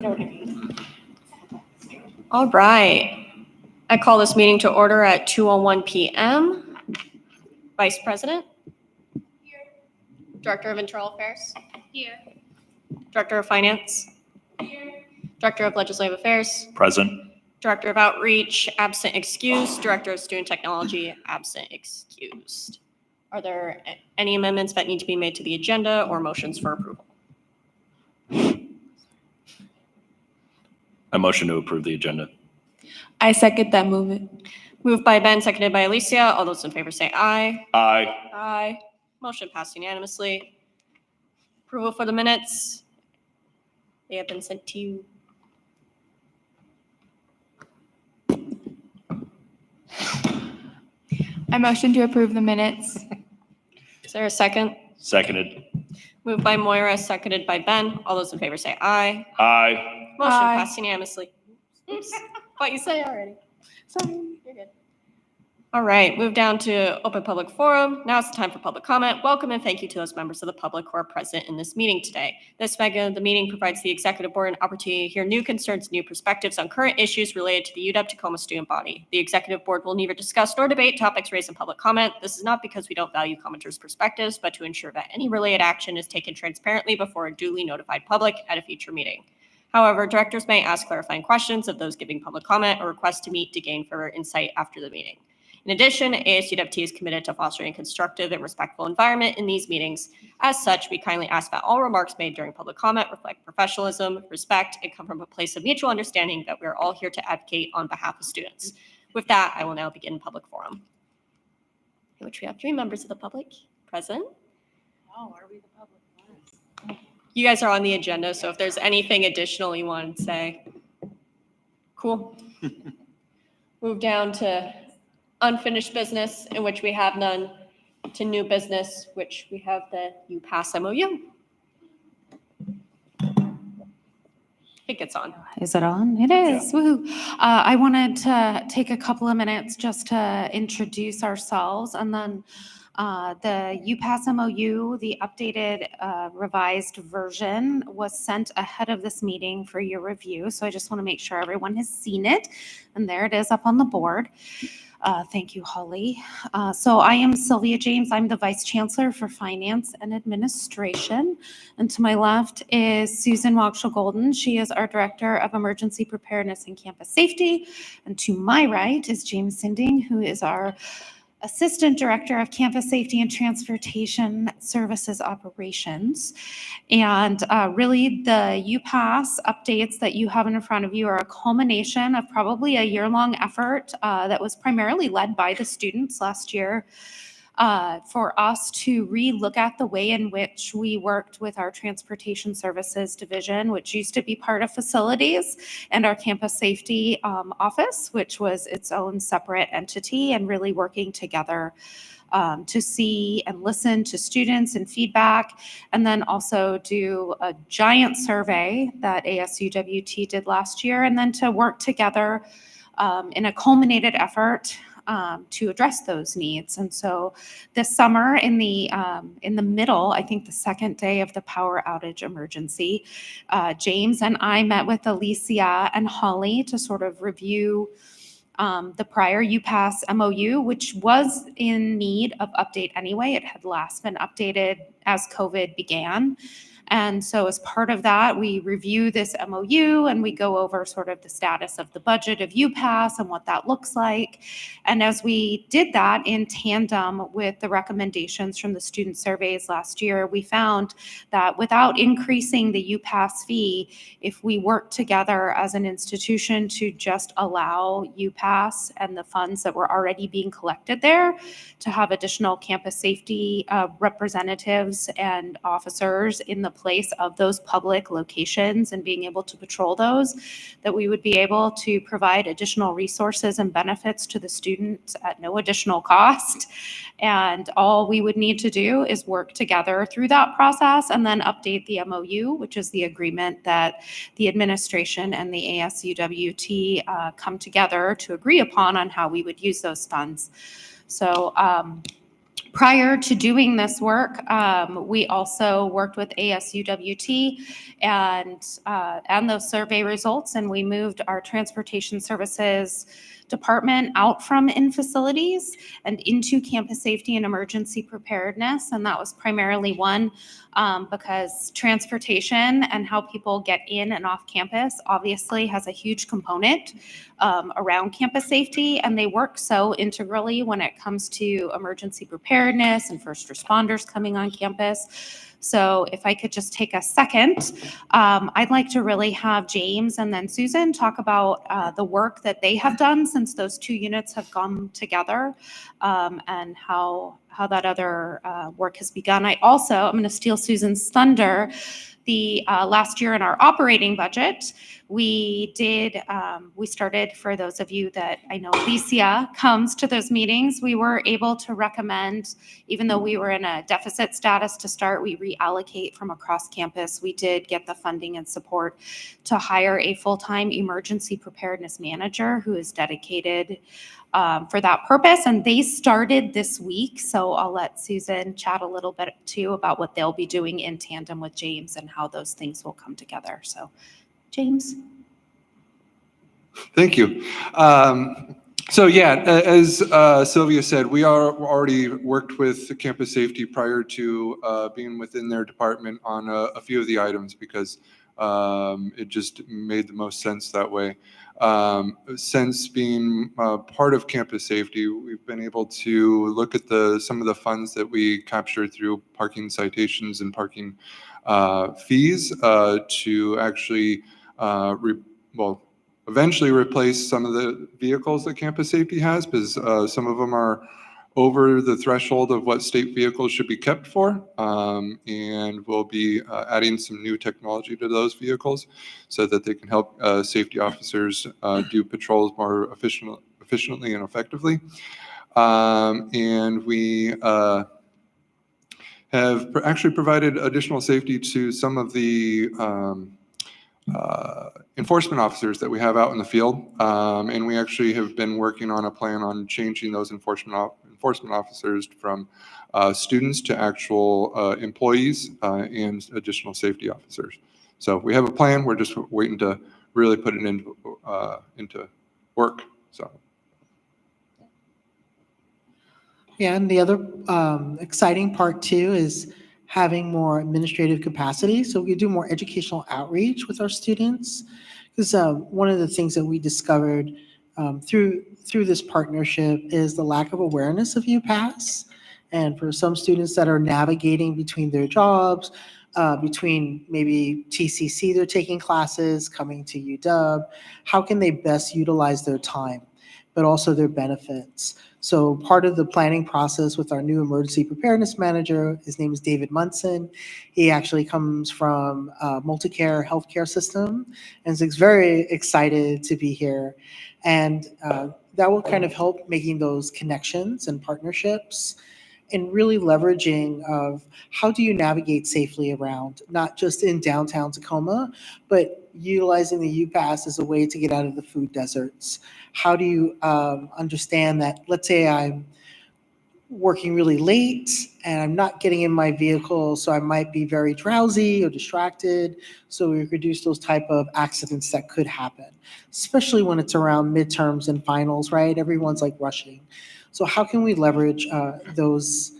know what I mean? All right. I call this meeting to order at 2:01 p.m. Vice President? Here. Director of Internal Affairs? Here. Director of Finance? Here. Director of Legislative Affairs? Present. Director of Outreach, absent excused. Director of Student Technology, absent excused. Are there any amendments that need to be made to the agenda or motions for approval? I motion to approve the agenda. I second that movement. Moved by Ben, seconded by Alicia. All those in favor say aye. Aye. Aye. Motion passed unanimously. Approval for the minutes. They have been sent to you. I motion to approve the minutes. Is there a second? Seconded. Moved by Moira, seconded by Ben. All those in favor say aye. Aye. Motion Aye. passed unanimously. Oops. What you say already? Sorry. You're good. All right, move down to open public forum. Now it's time for public comment. Welcome and thank you to those members of the public who are present in this meeting today. This segment of the meeting provides the executive board an opportunity to hear new concerns, new perspectives on current issues related to the UW-Tacoma student body. The executive board will neither discuss nor debate topics raised in public comment. This is not because we don't value commenters' perspectives, but to ensure that any related action is taken transparently before a duly notified public at a future meeting. However, directors may ask clarifying questions of those giving public comment or request to meet to gain further insight after the meeting. In addition, ASUWT is committed to fostering a constructive and respectful environment in these meetings. As such, we kindly ask that all remarks made during public comment reflect professionalism, respect, and come from a place of mutual understanding that we are all here to advocate on behalf of students. With that, I will now begin public forum, in which we have 3 members of the public present. Oh, are we the public? You guys are on the agenda, so if there's anything additional you want to say. Cool. Move down to unfinished business, in which we have none, to new business, which we have the UPass MOU. I think it's on. Is it on? It is. Woohoo. I wanted to take a couple of minutes just to introduce ourselves, and then the UPass MOU, the updated revised version, was sent ahead of this meeting for your review. So I just want to make sure everyone has seen it. And there it is up on the board. Thank you, Holly. So I am Sylvia James. I'm the Vice Chancellor for Finance and Administration. And to my left is Susan Wagshall-Golden. She is our Director of Emergency Preparedness and Campus Safety. And to my right is James Sinding, who is our Assistant Director of Campus Safety and Transportation Services Operations. And really the UPass updates that you have in front of you are a culmination of probably a year-long effort that was primarily led by the students last year for us to re-look at the way in which we worked with our Transportation Services Division, which used to be part of facilities, and our Campus Safety Office, which was its own separate entity, and really working together to see and listen to students and feedback, and then also do a giant survey that ASUWT did last year, and then to work together in a culminated effort to address those needs. And so this summer, in the middle, I think the second day of the power outage emergency, James and I met with Alicia and Holly to sort of review the prior UPass MOU, which was in need of update anyway. It had last been updated as COVID began. And so as part of that, we review this MOU and we go over sort of the status of the budget of UPass and what that looks like. And as we did that in tandem with the recommendations from the student surveys last year, we found that without increasing the UPass fee, if we work together as an institution to just allow UPass and the funds that were already being collected there to have additional campus safety representatives and officers in the place of those public locations and being able to patrol those, that we would be able to provide additional resources and benefits to the students at no additional cost. And all we would need to do is work together through that process and then update the MOU, which is the agreement that the administration and the ASUWT come together to agree upon on how we would use those funds. So Prior to doing this work, we also worked with ASUWT and those survey results, and we moved our transportation services department out from in facilities and into campus safety and emergency preparedness. And that was primarily one, because transportation and how people get in and off campus obviously has a huge component around campus safety, and they work so integrally when it comes to emergency preparedness and first responders coming on campus. So if I could just take a second, I'd like to really have James and then Susan talk about the work that they have done since those two units have come together, and how that other work has begun. I'm going to steal Susan's thunder. The last year in our operating budget, we started, for those of you that I know Alicia comes to those meetings, we were able to recommend, even though we were in a deficit status to start, we reallocate from across campus. We did get the funding and support to hire a full-time emergency preparedness manager who is dedicated for that purpose. And they started this week. So I'll let Susan chat a little bit too about what they'll be doing in tandem with James and how those things will come together. So James. Thank you. So yeah, as Sylvia said, we already worked with campus safety prior to being within their department on a few of the items because it just made the most sense that way. Since being part of campus safety, we've been able to look at some of the funds that we capture through parking citations and parking fees to actually eventually replace some of the vehicles that campus safety has, because some of them are over the threshold of what state vehicles should be kept for, and we'll be adding some new technology to those vehicles so that they can help safety officers do patrols more efficiently and effectively. And we have actually provided additional safety to some of the enforcement officers that we have out in the field, and we actually have been working on a plan on changing those enforcement officers from students to actual employees and additional safety officers. So we have a plan. We're just waiting to really put it into work. So. Yeah, and the other exciting part too is having more administrative capacity. So we do more educational outreach with our students. Because one of the things that we discovered through this partnership is the lack of awareness of UPass. And for some students that are navigating between their jobs, between maybe TCC they're taking classes, coming to UW, how can they best utilize their time, but also their benefits? So part of the planning process with our new emergency preparedness manager, his name is David Munson. He actually comes from Multicare healthcare system and is very excited to be here. And that will kind of help making those connections and partnerships and really leveraging of how do you navigate safely around, not just in downtown Tacoma, but utilizing the UPass as a way to get out of the food deserts. How do you understand that, let's say I'm working really late and I'm not getting in my vehicle, so I might be very drowsy or distracted. So we reduce those type of accidents that could happen, especially when it's around midterms and finals, right? Everyone's like rushing. So how can we leverage those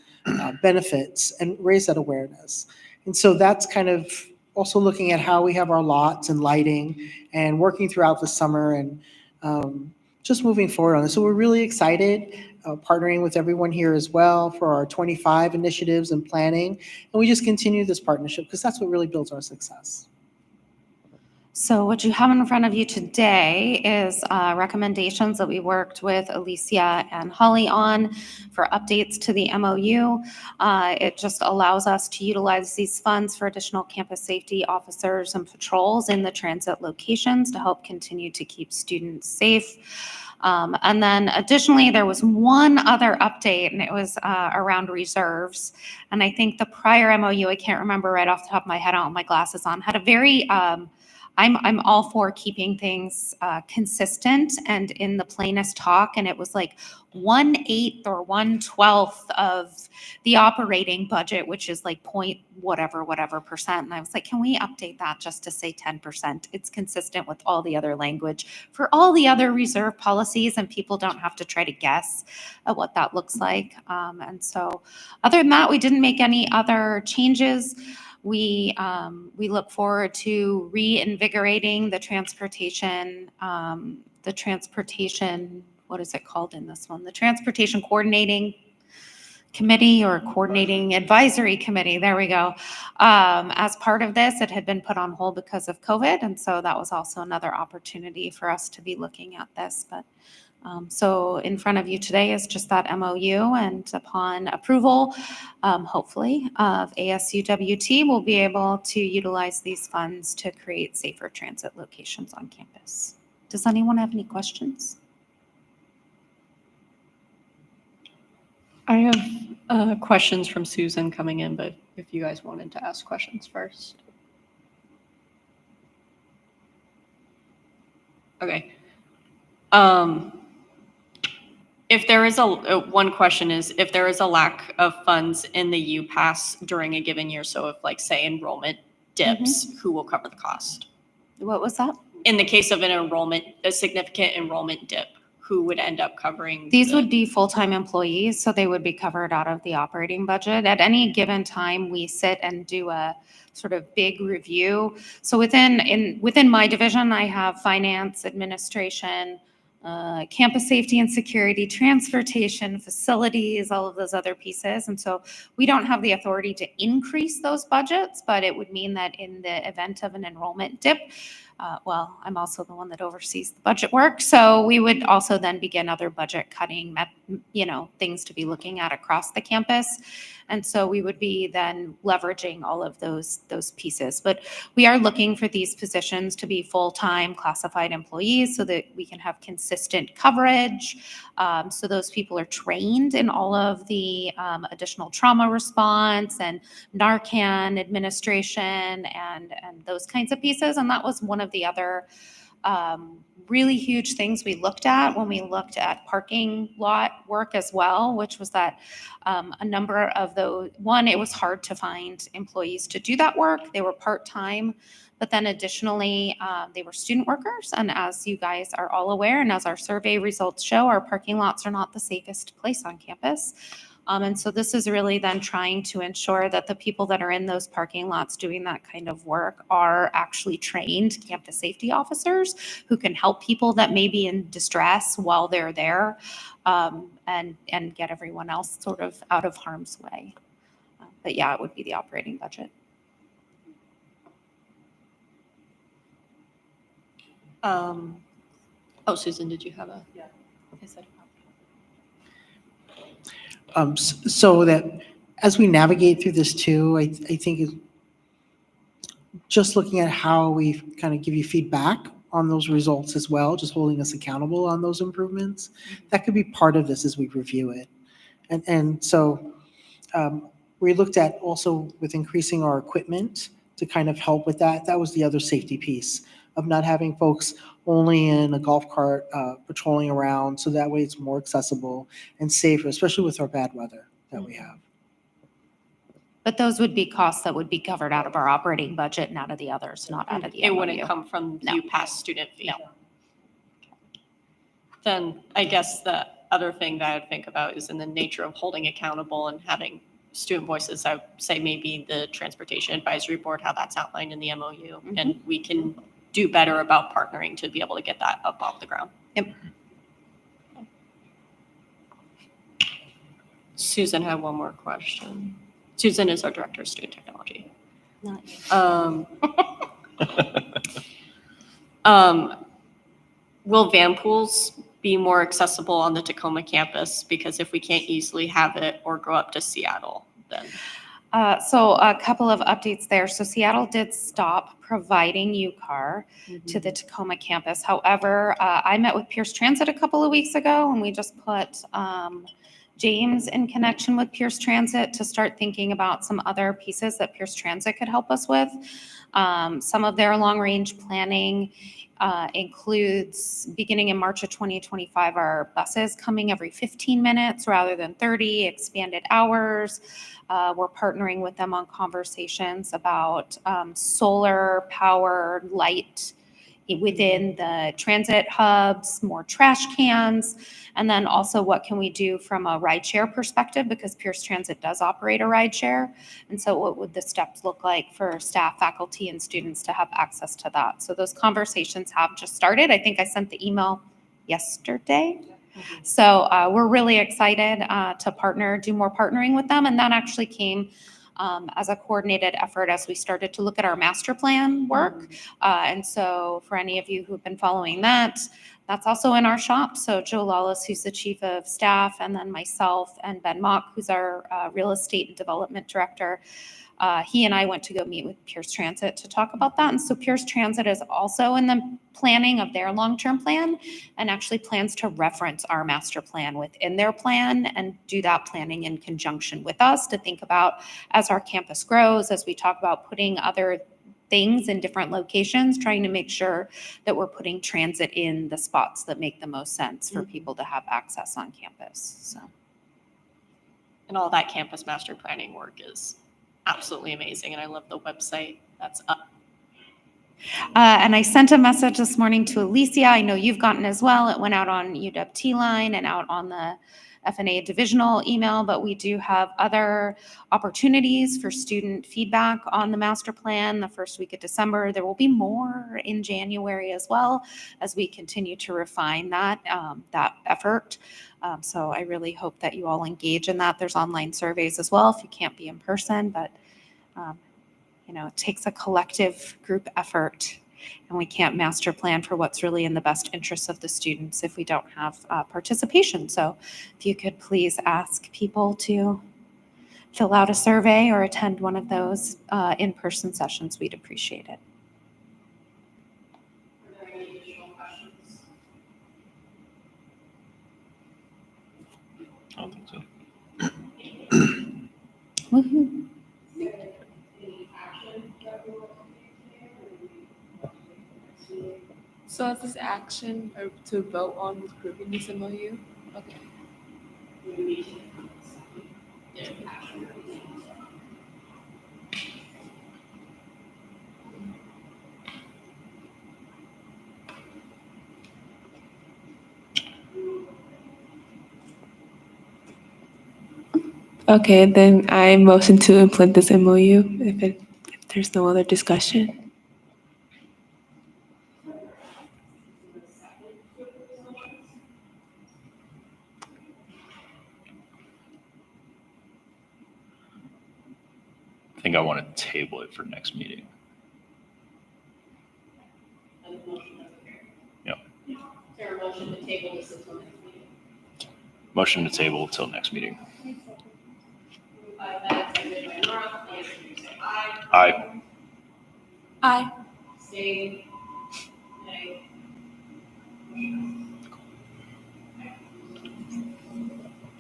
benefits and raise that awareness? And so that's kind of also looking at how we have our lots and lighting and working throughout the summer and just moving forward on this. So we're really excited partnering with everyone here as well for our 25 initiatives and planning. And we just continue this partnership because that's what really builds our success. So what you have in front of you today is recommendations that we worked with Alicia and Holly on for updates to the MOU. It just allows us to utilize these funds for additional campus safety officers and patrols in the transit locations to help continue to keep students safe. And then additionally, there was one other update, and it was around reserves. And I think the prior MOU, I can't remember right off the top of my head, I don't have my glasses on, had a very I'm all for keeping things consistent and in the plainest talk. And it was like 1/8 or 1/12 of the operating budget, which is like point whatever percent. And I was like, can we update that just to say 10%? It's consistent with all the other language for all the other reserve policies, and people don't have to try to guess at what that looks like. And so other than that, we didn't make any other changes. We look forward to reinvigorating the transportation, what is it called in this one? The Transportation Coordinating Committee or Coordinating Advisory Committee. There we go. As part of this, it had been put on hold because of COVID. And so that was also another opportunity for us to be looking at this. But so in front of you today is just that MOU, and upon approval, hopefully, of ASUWT, we'll be able to utilize these funds to create safer transit locations on campus. Does anyone have any questions? I have questions from Susan coming in, but if you guys wanted to ask questions first. Okay. If there is one question is, if there is a lack of funds in the UPass during a given year, so if like say enrollment dips, who will cover the cost? What was that? In the case of a significant enrollment dip, who would end up covering? These would be full-time employees, so they would be covered out of the operating budget. At any given time, we sit and do a sort of big review. So within my division, I have finance, administration, campus safety and security, transportation, facilities, all of those other pieces. And so we don't have the authority to increase those budgets, but it would mean that in the event of an enrollment dip, well, I'm also the one that oversees the budget work. So we would also then begin other budget cutting, things to be looking at across the campus. And so we would be then leveraging all of those pieces. But we are looking for these positions to be full-time classified employees so that we can have consistent coverage. So those people are trained in all of the additional trauma response and Narcan administration and those kinds of pieces. And that was one of the other really huge things we looked at when we looked at parking lot work as well, which was that a number of those, one, it was hard to find employees to do that work. They were part-time, but then additionally, they were student workers. And as you guys are all aware, and as our survey results show, our parking lots are not the safest place on campus. And so this is really then trying to ensure that the people that are in those parking lots doing that kind of work are actually trained campus safety officers who can help people that may be in distress while they're there, and get everyone else sort of out of harm's way. But yeah, it would be the operating budget. Susan, did you have a? Yeah. I said. So that as we navigate through this too, I think just looking at how we kind of give you feedback on those results as well, just holding us accountable on those improvements, that could be part of this as we review it. And so we looked at also with increasing our equipment to kind of help with that. That was the other safety piece of not having folks only in a golf cart patrolling around, so that way it's more accessible and safer, especially with our bad weather that we have. But those would be costs that would be covered out of our operating budget and out of the others, not out of the It wouldn't MOU. come from No. UPass student fee. No. Then I guess the other thing that I'd think about is in the nature of holding accountable and having student voices. I would say maybe the Transportation Advisory Board, how that's outlined in the MOU, and we can do better about partnering to be able to get that up off the ground. Yep. Susan had one more question. Susan is our Director of Student Technology. Not you. Will van pools be more accessible on the Tacoma campus? Because if we can't easily have it or go up to Seattle, then. So a couple of updates there. So Seattle did stop providing UCAR to the Tacoma campus. However, I met with Pierce Transit a couple of weeks ago, and we just put James in connection with Pierce Transit to start thinking about some other pieces that Pierce Transit could help us with. Some of their long-range planning includes, beginning in March of 2025, our buses coming every 15 minutes rather than 30, expanded hours. We're partnering with them on conversations about solar power light within the transit hubs, more trash cans, and then also what can we do from a rideshare perspective, because Pierce Transit does operate a rideshare. And so what would the steps look like for staff, faculty, and students to have access to that? So those conversations have just started. I think I sent the email yesterday. So we're really excited to partner, do more partnering with them. And that actually came as a coordinated effort as we started to look at our master plan work. And so for any of you who've been following that, that's also in our shop. So Joe Lawless, who's the chief of staff, and then myself and Ben Mock, who's our real estate and development director. He and I went to go meet with Pierce Transit to talk about that. And so Pierce Transit is also in the planning of their long-term plan and actually plans to reference our master plan within their plan and do that planning in conjunction with us to think about as our campus grows, as we talk about putting other things in different locations, trying to make sure that we're putting transit in the spots that make the most sense for people to have access on campus. So, And all that campus master planning work is absolutely amazing. And I love the website that's up. and I sent a message this morning to Alicia. I know you've gotten as well. It went out on UW line and out on the FNA divisional email, but we do have other opportunities for student feedback on the master plan the first week of December. There will be more in January as well as we continue to refine that, that effort. So I really hope that you all engage in that. There's online surveys as well if you can't be in person, but you know, it takes a collective group effort, and we can't master plan for what's really in the best interests of the students if we don't have participation. So if you could please ask people to fill out a survey or attend one of those in-person sessions, we'd appreciate it. Are there any additional questions? I don't think so. Woohoo. Any action that we will take today, or we- So is this action or to vote on approving this MOU? Okay. we need to- Yeah, action. Okay, then I motion to implement this MOU if there's no other discussion. I think I want to table it for next meeting. And the motion is okay. Yep. Is there a motion to table this until next meeting? Motion to table till next meeting. Moved by Beth, seconded by Nora. Please say aye. Aye. Aye. Abstain. Nay.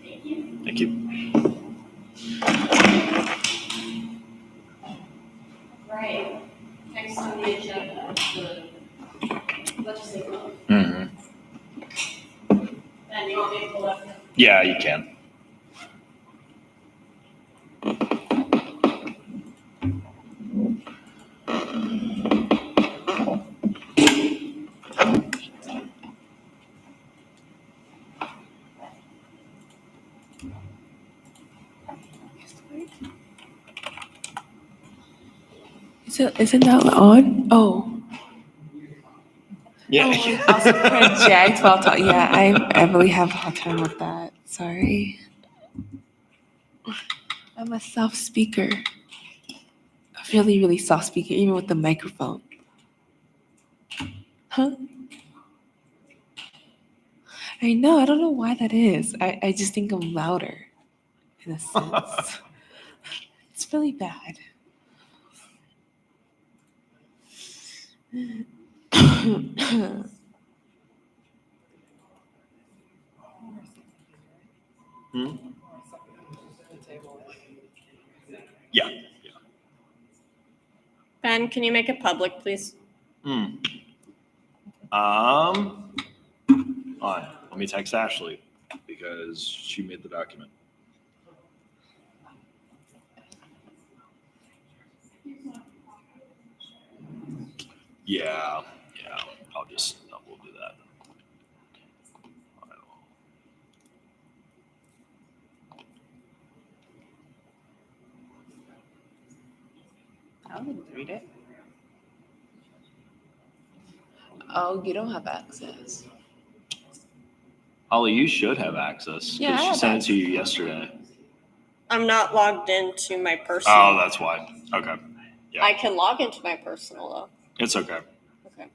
Thank you. Thank you. Right. Next on the agenda, the legislative. Mhm. And you want me to pull up? Yeah, you can. So isn't that on? Oh. Yeah. Oh, also project while talking. Yeah, I really have a hard time with that. Sorry. I'm a soft speaker. A really, really soft speaker, even with the microphone. Huh? I know, I don't know why that is. I just think I'm louder in a sense. It's really bad. Hmm? Yeah. Ben, can you make it public, please? Hmm. Let me text Ashley because she made the document. Yeah, we'll do that. I didn't read it. Oh, you don't have access. Holly, you should have access Yeah, I because she have sent it to you yesterday. I'm not logged into my personal. Oh, that's why. Okay. Yeah. I can log into my personal though. It's okay. Okay.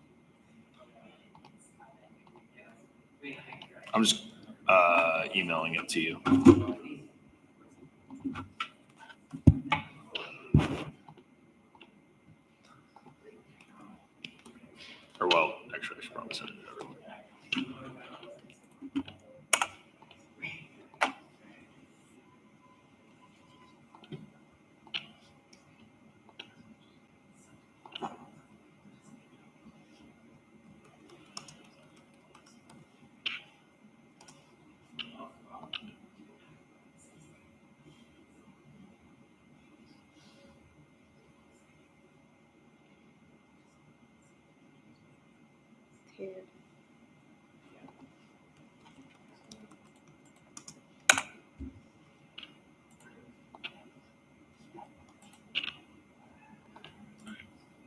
I'm just emailing it to you. Or well, actually, I should probably send it to everyone.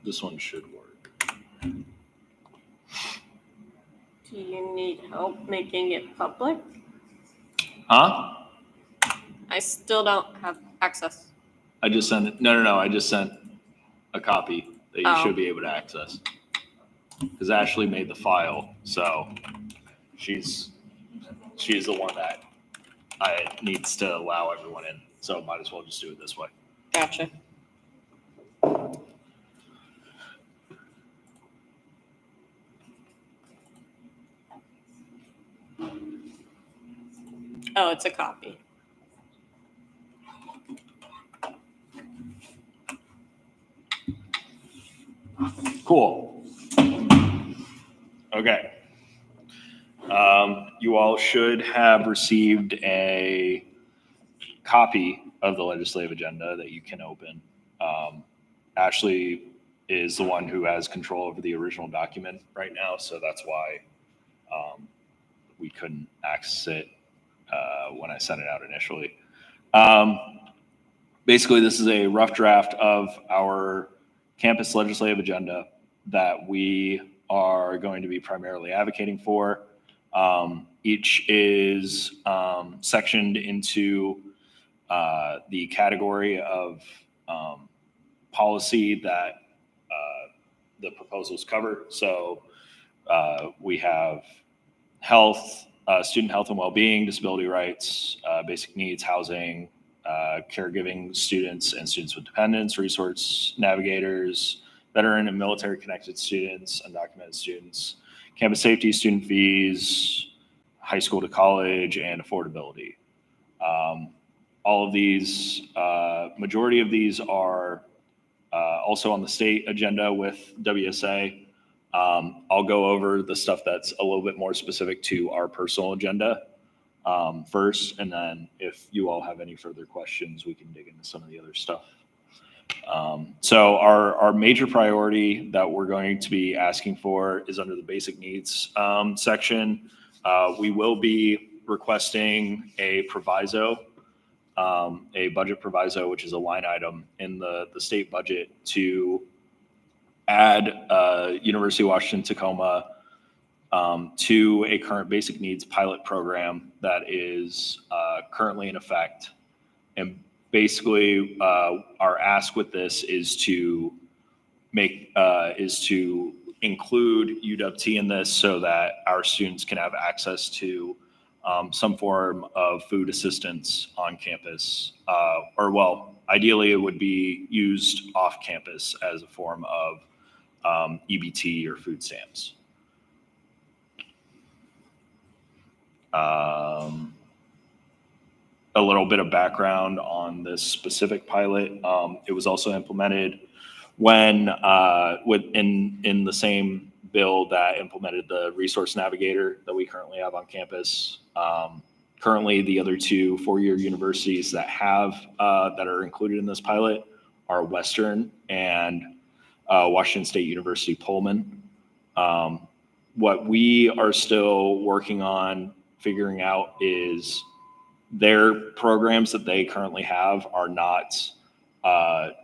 This one should work. Do you need help making it public? Huh? I still don't have access. I just sent it. No. I just sent a copy that you Oh. should be able to access. Because Ashley made the file, so she's the one that needs to allow everyone in. So might as well just do it this way. Gotcha. Oh, it's a copy. Cool. Okay. You all should have received a copy of the legislative agenda that you can open. Ashley is the one who has control over the original document right now, so that's why we couldn't access it when I sent it out initially. Basically, this is a rough draft of our campus legislative agenda that we are going to be primarily advocating for. Each is sectioned into the category of policy that the proposals cover. So we have health, student health and well-being, disability rights, basic needs, housing, caregiving students and students with dependents, resource navigators, veteran and military connected students, undocumented students, campus safety, student fees, high school to college, and affordability. All of these, majority of these are also on the state agenda with WSA. I'll go over the stuff that's a little bit more specific to our personal agenda first, and then if you all have any further questions, we can dig into some of the other stuff. So our major priority that we're going to be asking for is under the basic needs section. We will be requesting a proviso, a budget proviso, which is a line item in the state budget to add University of Washington Tacoma to a current basic needs pilot program that is currently in effect. And basically, our ask with this is to include UWT in this so that our students can have access to some form of food assistance on campus, or well, ideally it would be used off campus as a form of EBT or food stamps. a little bit of background on this specific pilot. It was also implemented when in the same bill that implemented the resource navigator that we currently have on campus. Currently, the other two four-year universities that are included in this pilot are Western and Washington State University Pullman. What we are still working on figuring out is their programs that they currently have are not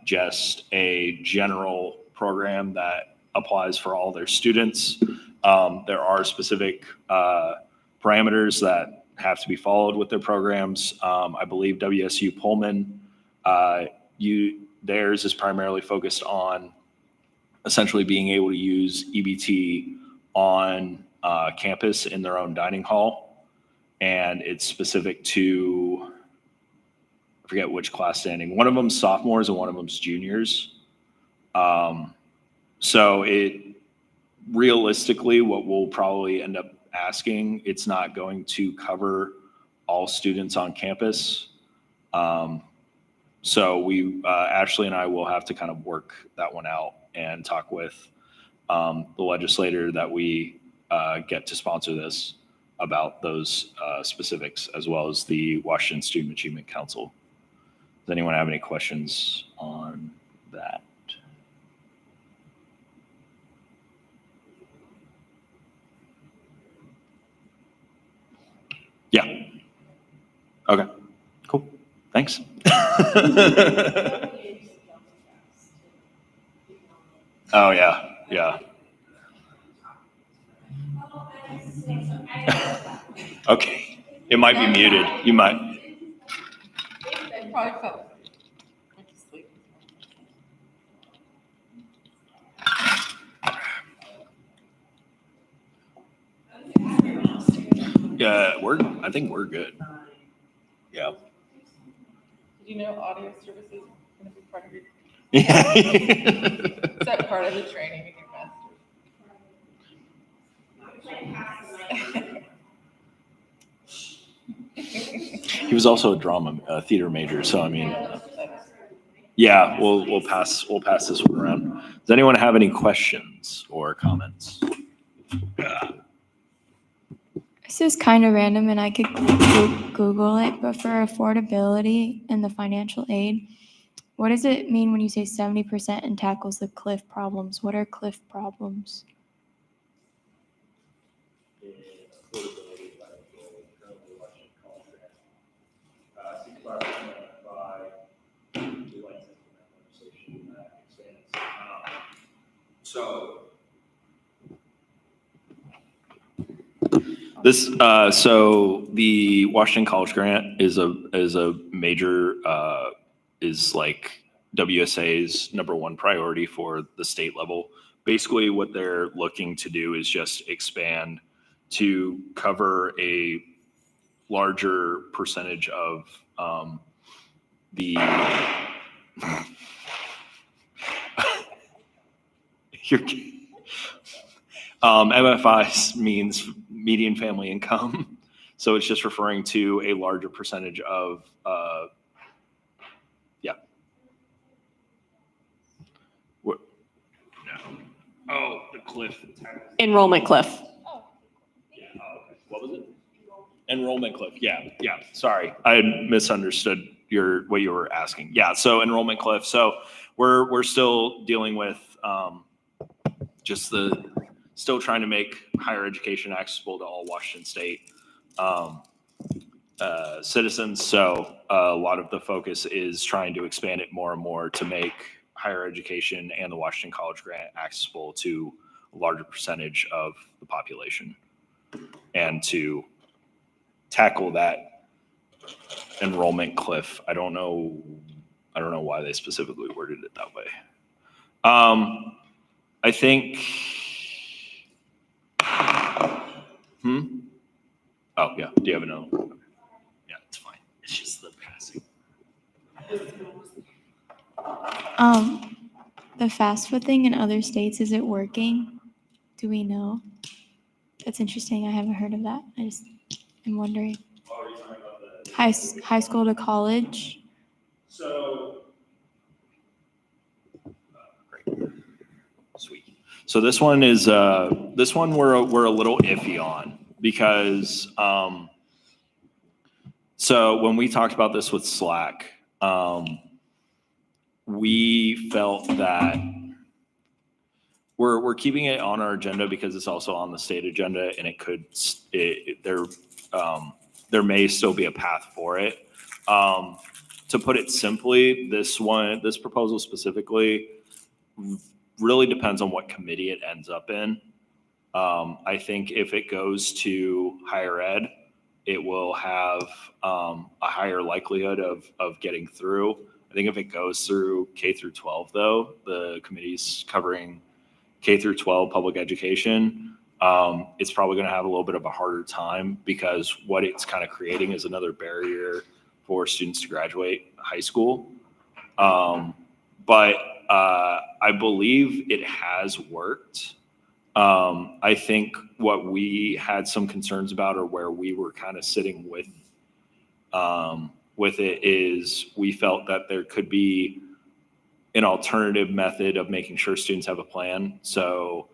just a general program that applies for all their students. There are specific parameters that have to be followed with their programs. I believe WSU Pullman, theirs is primarily focused on essentially being able to use EBT on campus in their own dining hall. And it's specific to, I forget which class standing. One of them's sophomores and one of them's juniors. So it realistically, what we'll probably end up asking, it's not going to cover all students on campus. So we, Ashley and I will have to kind of work that one out and talk with the legislator that we get to sponsor this about those specifics, as well as the Washington Student Achievement Council. Does anyone have any questions on that? Yeah. Okay, cool. Thanks. Oh, yeah, yeah. Okay, it might be muted. You might. They probably fell asleep. Yeah, I think we're good. Yeah. Did you know audio services is going to be part of your, Yeah. is that part of the training to get master's? He was also a theater major, so I mean, yeah, we'll pass this one around. Does anyone have any questions or comments? This is kind of random and I could Google it, but for affordability and the financial aid, what does it mean when you say 70% and tackles the cliff problems? What are cliff problems? So so the Washington College Grant is a major is like WSA's #1 priority for the state level. Basically, what they're looking to do is just expand to cover a larger percentage of the MFI means median family income. So it's just referring to a larger percentage of, yeah. What? No. Oh, the cliff. Enrollment cliff. Yeah. Oh, okay. What was it? Enrollment cliff. Yeah. Yeah. Sorry. I had misunderstood what you were asking. Yeah. So enrollment cliff. So we're still dealing with still trying to make higher education accessible to all Washington State citizens. So a lot of the focus is trying to expand it more and more to make higher education and the Washington College Grant accessible to a larger percentage of the population, and to tackle that enrollment cliff. I don't know why they specifically worded it that way. I think. Oh, yeah. Do you have another one? Yeah, it's fine. It's just the passing. The fast food thing in other states, is it working? Do we know? That's interesting. I haven't heard of that. I just am wondering. high school to college? So, great. Sweet. So this one is this one we're a little iffy on because so when we talked about this with Slack, we felt that we're keeping it on our agenda because it's also on the state agenda, and there may still be a path for it. To put it simply, this proposal specifically really depends on what committee it ends up in. I think if it goes to higher ed, it will have a higher likelihood of getting through. I think if it goes through K through 12, though, the committee's covering K through 12 public education, it's probably going to have a little bit of a harder time because what it's kind of creating is another barrier for students to graduate high school. But I believe it has worked. I think what we had some concerns about, or where we were kind of sitting with it, is we felt that there could be an alternative method of making sure students have a plan. So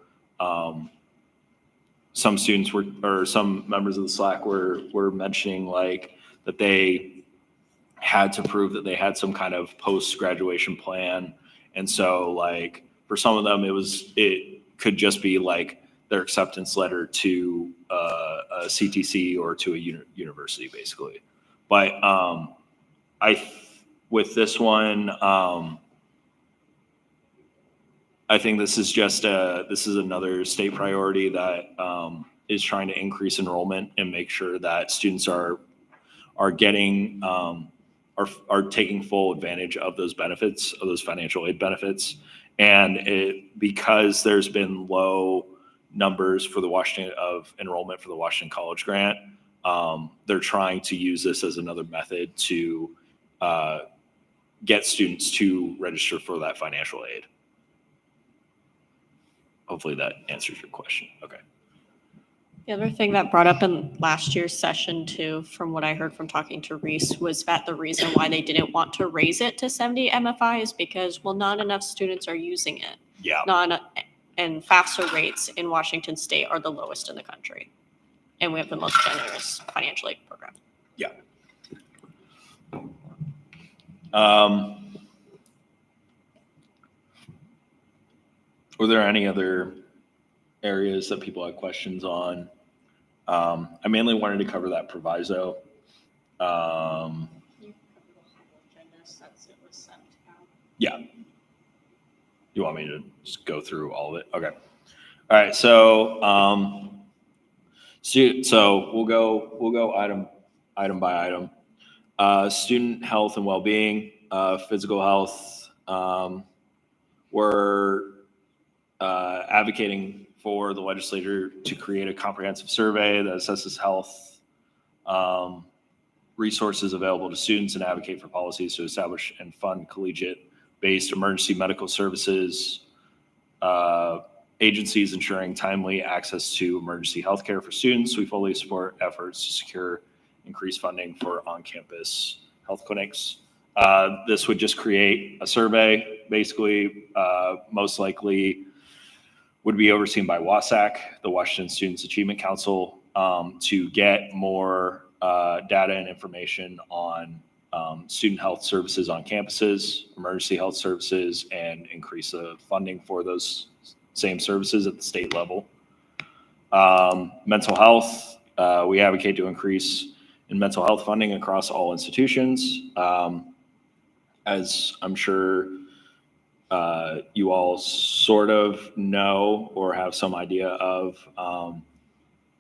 some students some members of the Slack were mentioning like that they had to prove that they had some kind of post-graduation plan. And so like for some of them, it could just be like their acceptance letter to a CTC or to a university, basically. But with this one, I think this is another state priority that is trying to increase enrollment and make sure that students are getting are taking full advantage of those benefits, of those financial aid benefits. And because there's been low numbers for of enrollment for the Washington College Grant, they're trying to use this as another method to get students to register for that financial aid. Hopefully that answers your question. Okay. The other thing that brought up in last year's session too, from what I heard from talking to Reese, was that the reason why they didn't want to raise it to 70 MFI is because, well, not enough students are using it. Yeah. And FAFSA rates in Washington State are the lowest in the country. And we have the most generous financial aid program. Yeah. Were there any other areas that people had questions on? I mainly wanted to cover that proviso. Yeah. You want me to just go through all of it? Okay. All right. So, so we'll go item by item. Student health and well-being, physical health. We're advocating for the legislature to create a comprehensive survey that assesses health resources available to students and advocate for policies to establish and fund collegiate-based emergency medical services, agencies ensuring timely access to emergency health care for students. We fully support efforts to secure increased funding for on-campus health clinics. This would just create a survey, basically, most likely would be overseen by WASAC, the Washington Students Achievement Council, to get more data and information on student health services on campuses, emergency health services, and increase the funding for those same services at the state level. Mental health, we advocate to increase in mental health funding across all institutions. As I'm sure you all sort of know or have some idea of,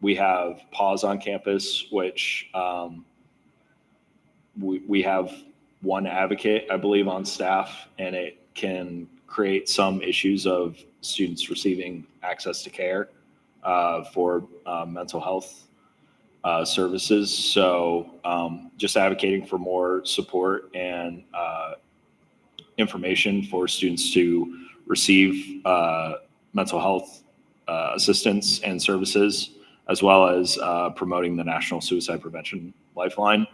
we have Pause on campus, which we have one advocate, I believe, on staff, and it can create some issues of students receiving access to care for mental health services. So just advocating for more support and information for students to receive mental health assistance and services, as well as promoting the National Suicide Prevention Lifeline.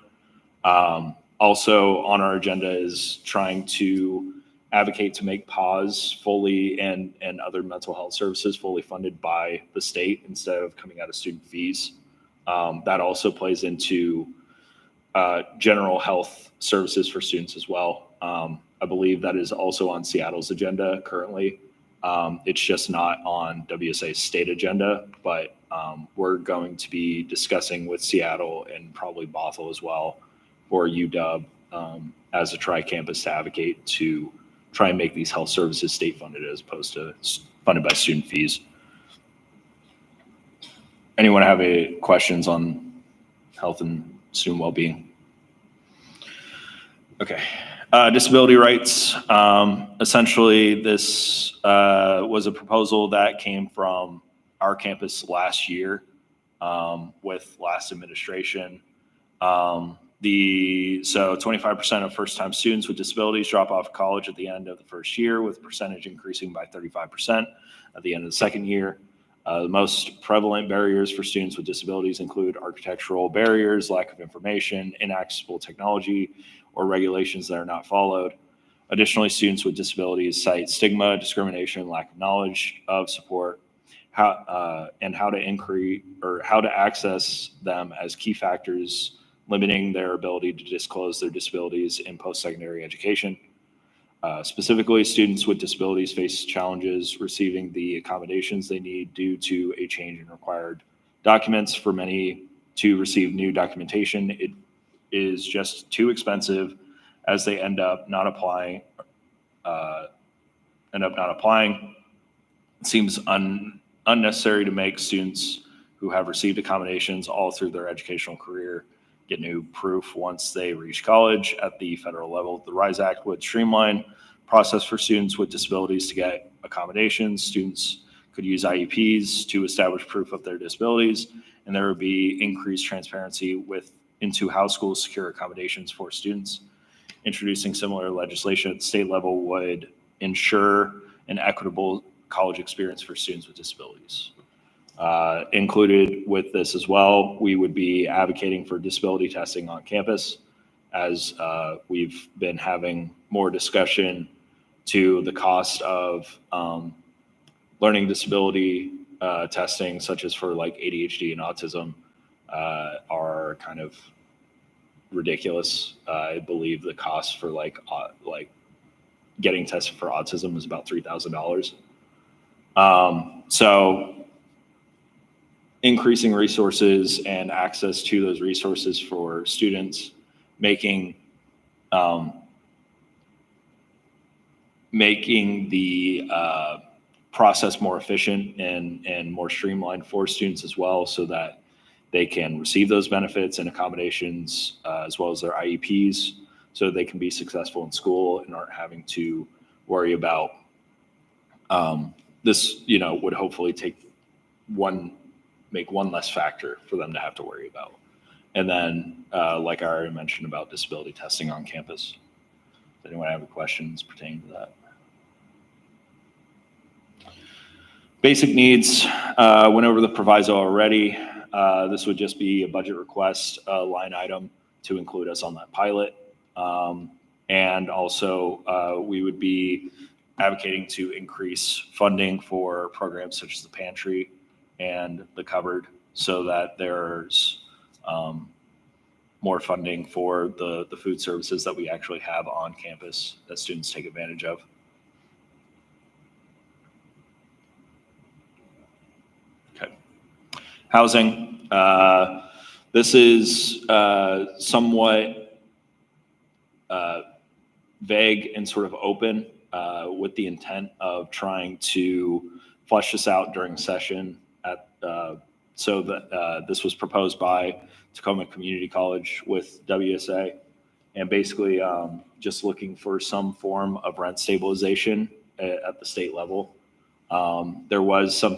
Also on our agenda is trying to advocate to make PAWS fully and other mental health services fully funded by the state instead of coming out of student fees. That also plays into general health services for students as well. I believe that is also on Seattle's agenda currently. It's just not on WSA's state agenda, but we're going to be discussing with Seattle and probably Bothell as well for UW as a tri-campus to advocate to try and make these health services state funded as opposed to funded by student fees. Anyone have any questions on health and student well-being? Okay. Disability rights. Essentially, this was a proposal that came from our campus last year with last administration. So 25% of first-time students with disabilities drop off college at the end of the first year, with percentage increasing by 35% at the end of the second year. The most prevalent barriers for students with disabilities include architectural barriers, lack of information, inaccessible technology, or regulations that are not followed. Additionally, students with disabilities cite stigma, discrimination, lack of knowledge of support, and how to access them as key factors limiting their ability to disclose their disabilities in post-secondary education. Specifically, students with disabilities face challenges receiving the accommodations they need due to a change in required documents. For many to receive new documentation, it is just too expensive as they end up not applying. It seems unnecessary to make students who have received accommodations all through their educational career get new proof once they reach college. At the federal level, the RISE Act would streamline process for students with disabilities to get accommodations. Students could use IEPs to establish proof of their disabilities, and there would be increased transparency into how schools secure accommodations for students. Introducing similar legislation at the state level would ensure an equitable college experience for students with disabilities. Included with this as well, we would be advocating for disability testing on campus, as we've been having more discussion to the cost of learning disability testing, such as for like ADHD and autism, are kind of ridiculous. I believe the cost for like getting tested for autism is about $3,000. So increasing resources and access to those resources for students, making the process more efficient and more streamlined for students as well, so that they can receive those benefits and accommodations as well as their IEPs, so they can be successful in school and aren't having to worry about this. Would hopefully make one less factor for them to have to worry about. And then, like I already mentioned about disability testing on campus. Does anyone have any questions pertaining to that? Basic needs, went over the proviso already. This would just be a budget request line item to include us on that pilot. And also, we would be advocating to increase funding for programs such as the pantry and the cupboard, so that there's more funding for the food services that we actually have on campus that students take advantage of. Okay. Housing. This is somewhat vague and sort of open, with the intent of trying to flesh this out during session. This was proposed by Tacoma Community College with WSA, and basically just looking for some form of rent stabilization at the state level. There was a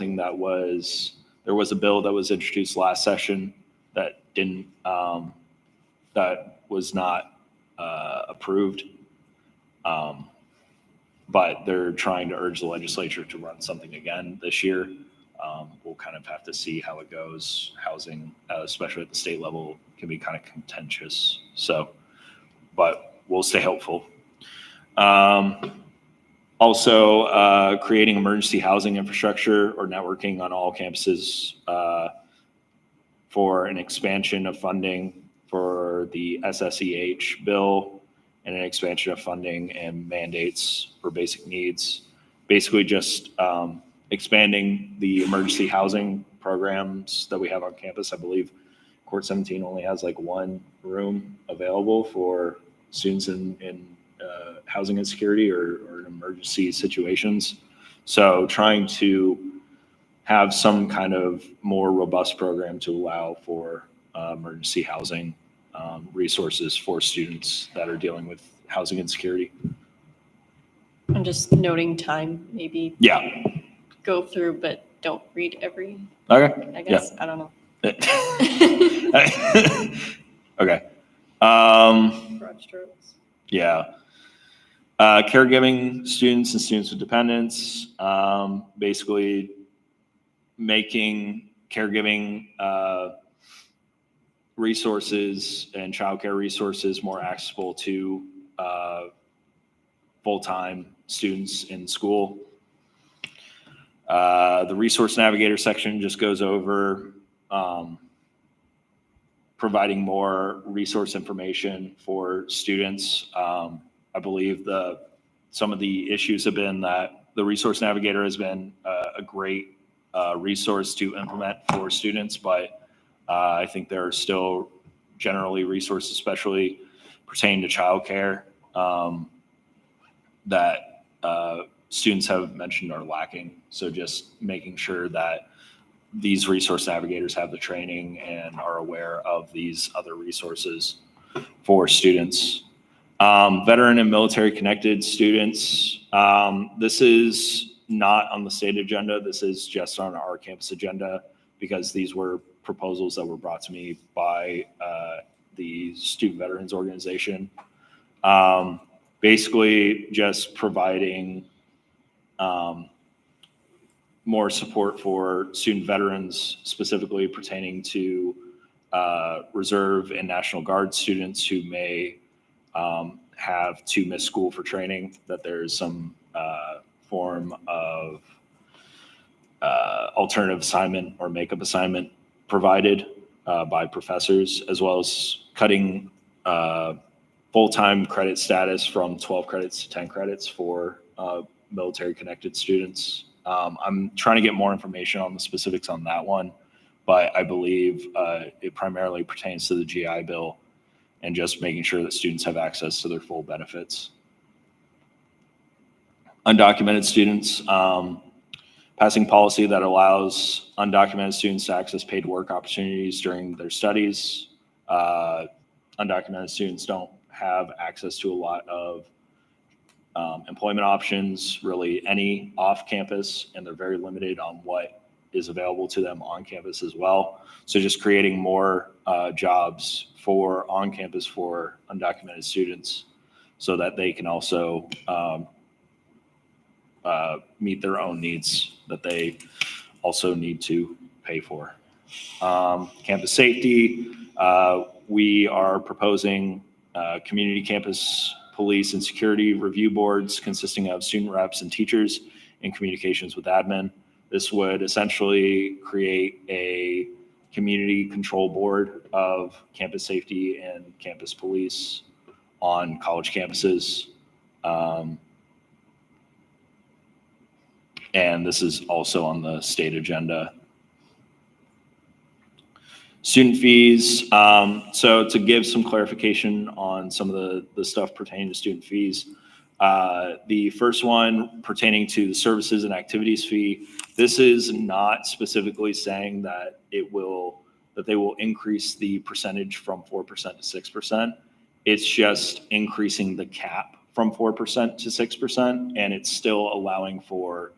bill that was introduced last session that was not approved. But they're trying to urge the legislature to run something again this year. We'll kind of have to see how it goes. Housing, especially at the state level, can be kind of contentious. So, but we'll stay hopeful. Also, creating emergency housing infrastructure or networking on all campuses for an expansion of funding for the SSEH bill and an expansion of funding and mandates for basic needs. Basically just expanding the emergency housing programs that we have on campus. I believe Court 17 only has like one room available for students in housing insecurity or in emergency situations. So trying to have some kind of more robust program to allow for emergency housing resources for students that are dealing with housing insecurity. I'm just noting time, maybe Yeah. go through, but don't read every, Okay. I guess. I don't know. Okay. Broad strokes. Yeah. Caregiving students and students with dependents, basically making caregiving resources and childcare resources more accessible to full-time students in school. The resource navigator section just goes over providing more resource information for students. I believe some of the issues have been that the resource navigator has been a great resource to implement for students, but I think there are still generally resources, especially pertaining to childcare, that students have mentioned are lacking. So just making sure that these resource navigators have the training and are aware of these other resources for students. Veteran and military connected students. This is not on the state agenda. This is just on our campus agenda because these were proposals that were brought to me by the Student Veterans Organization. Basically just providing more support for student veterans, specifically pertaining to Reserve and National Guard students who may have to miss school for training, that there's some form of alternative assignment or makeup assignment provided by professors, as well as cutting full-time credit status from 12 credits to 10 credits for military connected students. I'm trying to get more information on the specifics on that one, but I believe it primarily pertains to the GI Bill and just making sure that students have access to their full benefits. Undocumented students, passing policy that allows undocumented students to access paid work opportunities during their studies. Undocumented students don't have access to a lot of employment options, really any off campus, and they're very limited on what is available to them on campus as well. So just creating more jobs for on campus for undocumented students so that they can also meet their own needs that they also need to pay for. Campus safety, we are proposing community campus police and security review boards consisting of student reps and teachers in communications with admin. This would essentially create a community control board of campus safety and campus police on college campuses. And this is also on the state agenda. Student fees. So to give some clarification on some of the stuff pertaining to student fees, the first one pertaining to the services and activities fee, this is not specifically saying that they will increase the percentage from 4% to 6%. It's just increasing the cap from 4% to 6%, and it's still allowing for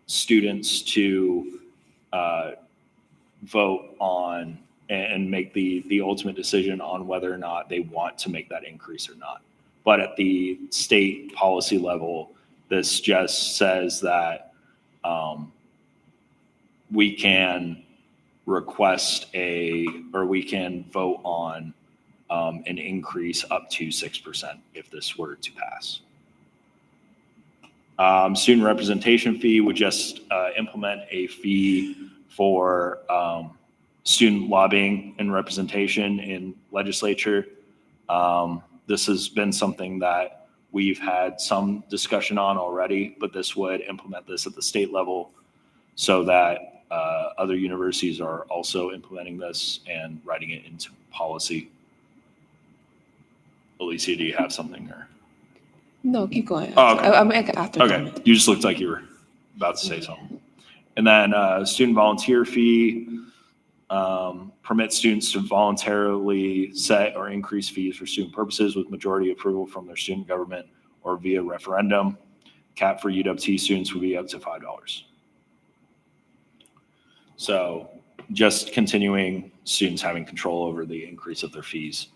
students to vote on and make the ultimate decision on whether or not they want to make that increase or not. But at the state policy level, this just says that we can request or we can vote on an increase up to 6% if this were to pass. Student representation fee would just implement a fee for student lobbying and representation in legislature. This has been something that we've had some discussion on already, but this would implement this at the state level so that other universities are also implementing this and writing it into policy. Alicia, do you have something or? No, keep going. Oh, okay. I'm after. Okay, you just looked like you were about to say something. And then student volunteer fee permits students to voluntarily set or increase fees for student purposes with majority approval from their student government or via referendum. Cap for UWT students would be up to $5. So just continuing students having control over the increase of their fees.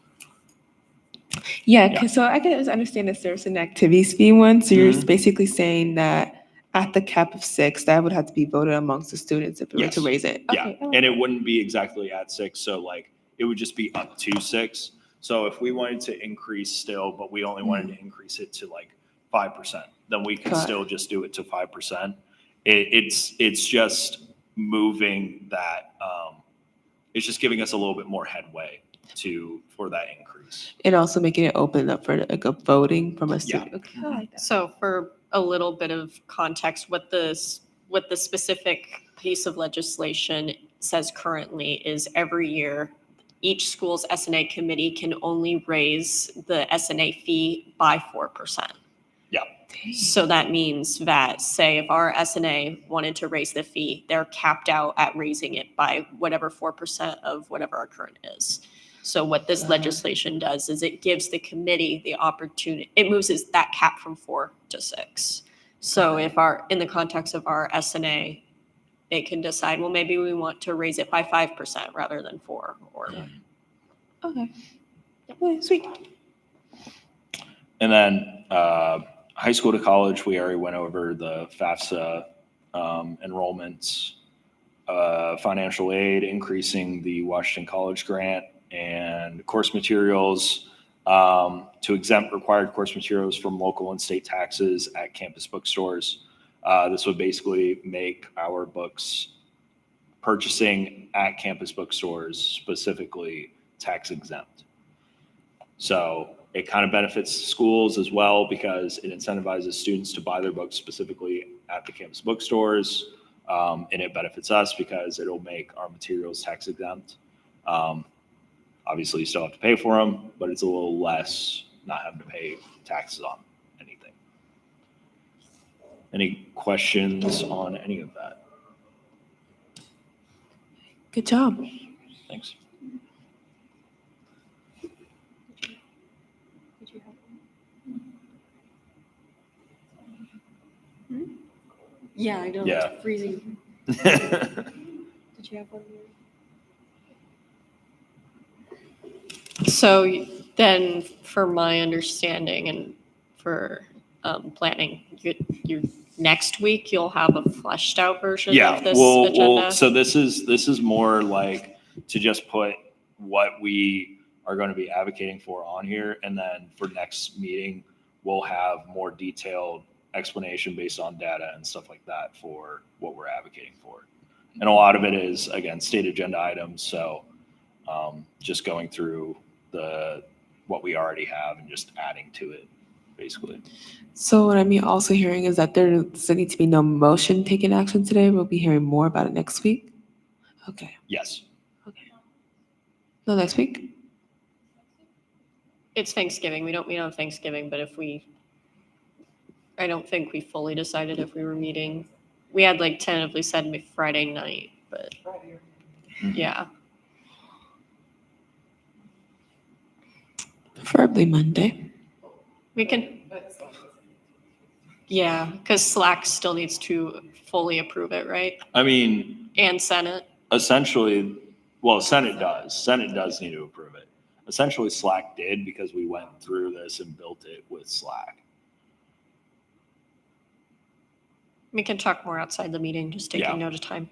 Yeah, Yeah. so I can understand the service and activities fee one. So you're Mhm. basically saying that at the cap of 6, that would have to be voted amongst the students if we were to Yes. raise it. Yeah, Okay, I like and it wouldn't be exactly at 6, so like, it would just be up to 6. So if we wanted to increase still, but we only wanted to increase it to like 5%, then we could Got it. still just do it to 5%. It's just moving that, it's just giving us a little bit more headway for that increase. And also making it open up for like a voting from a student. Okay, I like that. So for a little bit of context, what the specific piece of legislation says currently is every year, each school's S&A committee can only raise the S&A fee by 4%. So that means that, say, if our S&A wanted to raise the fee, they're capped out at raising it by whatever 4% of whatever our current is. So what this legislation does is it gives the committee the opportunity, it moves that cap from 4 to 6. So if in the context of our S&A, they can decide, well, maybe we want to raise it by 5% rather than 4 or. Okay. Okay, sweet. And then high school to college, we already went over the FAFSA enrollments, financial aid, increasing the Washington College grant, and course materials to exempt required course materials from local and state taxes at campus bookstores. This would basically make our books purchasing at campus bookstores specifically tax exempt. So it kind of benefits schools as well because it incentivizes students to buy their books specifically at the campus bookstores. And it benefits us because it'll make our materials tax exempt. Obviously, you still have to pay for them, but it's a little less not having to pay taxes on anything. Any questions on any of that? Good job. Thanks. Yeah, I know. Yeah. It's freezing. Did you have one? So then, for my understanding and for planning, you next week you'll have a fleshed out version of this agenda. So this is more like to just put what we are going to be advocating for on here, and then for next meeting we'll have more detailed explanation based on data and stuff like that for what we're advocating for. And a lot of it is, again, state agenda items. So just going through what we already have and just adding to it, basically. So what I'm also hearing is that there doesn't need to be no motion taking action today. We'll be hearing more about it next week. Okay. Yes. Okay. No, next week? It's Thanksgiving. We don't meet on Thanksgiving, but I don't think we fully decided if we were meeting. We had like tentatively said Friday night, but yeah. Preferably Monday. We can, yeah, because Slack still needs to fully approve it, right? I mean, And Senate. essentially, well, Senate does need to approve it. Essentially, Slack did because we went through this and built it with Slack. We can talk more outside the meeting, just taking Yeah. note of time.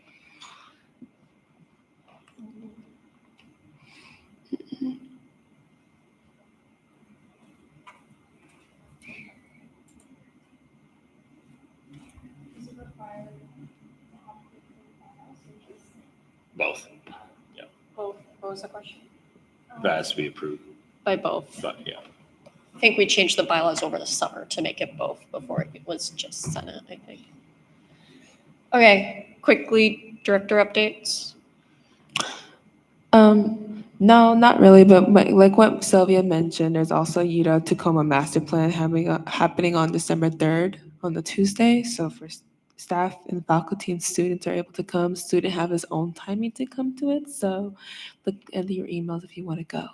Both. Both. What was the question? That has to be approved, By both. but yeah. I think we changed the bylaws over the summer to make it both before it was just Senate, I think. Okay, quickly, director updates. No, not really, but like what Sylvia mentioned, there's also UW Tacoma Master Plan happening on December 3rd on the Tuesday. So for staff and faculty and students are able to come. Student have his own timing to come to it. So look into your emails if you want to go.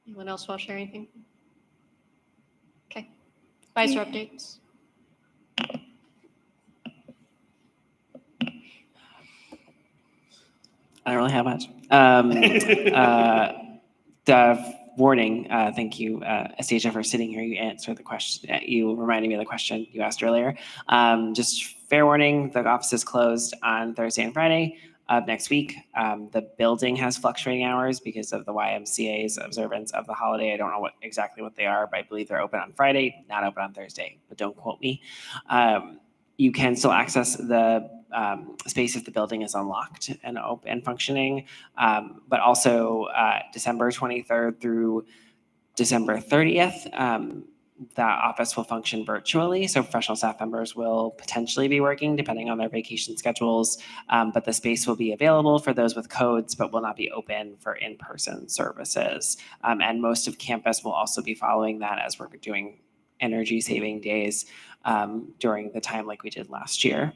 Anyone else want to share anything? Okay. Advisor updates. I don't really have much. The warning, thank you, Astasia, for sitting here. You answered the question, you reminded me of the question you asked earlier. Just fair warning, the office is closed on Thursday and Friday of next week. The building has fluctuating hours because of the YMCA's observance of the holiday. I don't know exactly what they are, but I believe they're open on Friday, not open on Thursday, but don't quote me. You can still access the space if the building is unlocked and open and functioning, but also December 23rd through December 30th, the office will function virtually. So professional staff members will potentially be working depending on their vacation schedules, but the space will be available for those with codes, but will not be open for in-person services. And most of campus will also be following that as we're doing energy saving days during the time like we did last year.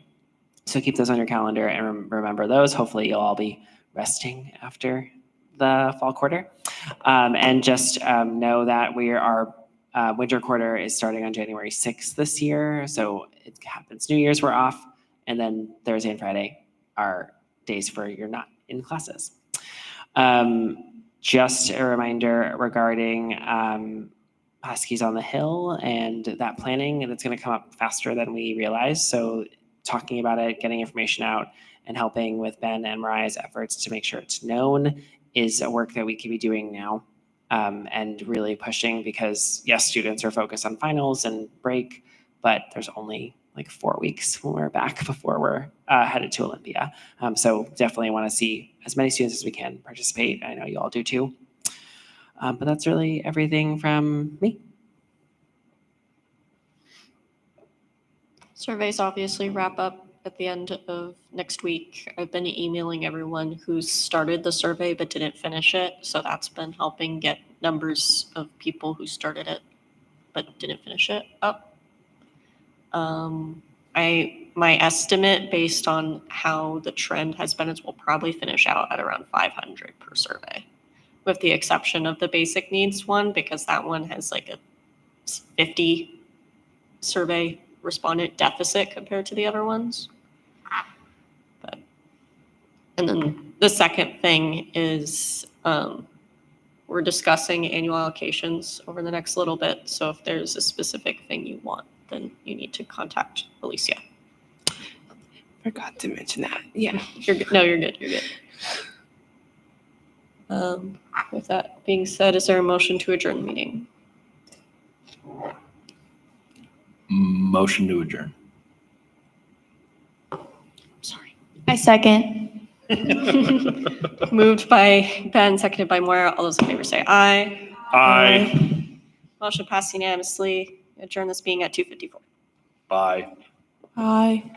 So keep those on your calendar and remember those. Hopefully you'll all be resting after the fall quarter. And just know that our winter quarter is starting on January 6th this year. So it happens New Year's, we're off. And then Thursday and Friday are days where you're not in classes. Just a reminder regarding Huskies on the Hill and that planning, and it's going to come up faster than we realize. So talking about it, getting information out, and helping with Ben and Mariah's efforts to make sure it's known is a work that we can be doing now, and really pushing because, yes, students are focused on finals and break, but there's only like 4 weeks when we're back before we're headed to Olympia. So definitely want to see as many students as we can participate. I know you all do too. But that's really everything from me. Surveys obviously wrap up at the end of next week. I've been emailing everyone who's started the survey but didn't finish it. So that's been helping get numbers of people who started it but didn't finish it up. My estimate based on how the trend has been is we'll probably finish out at around 500 per survey, with the exception of the basic needs one, because that one has like a 50 survey respondent deficit compared to the other ones. And then the second thing is we're discussing annual allocations over the next little bit. So if there's a specific thing you want, then you need to contact Alicia. Forgot to mention that. Yeah. You're good. No, you're good. You're good. With that being said, is there a motion to adjourn the meeting? Motion to adjourn. Sorry. I second. Moved by Ben, seconded by Moira. All those in favor say aye. Aye. Motion passed unanimously. Adjourn this meeting at 2:54. Bye. Bye.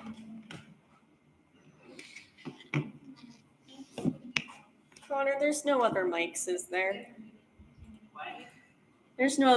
Connor, there's no other mics, is there? There's no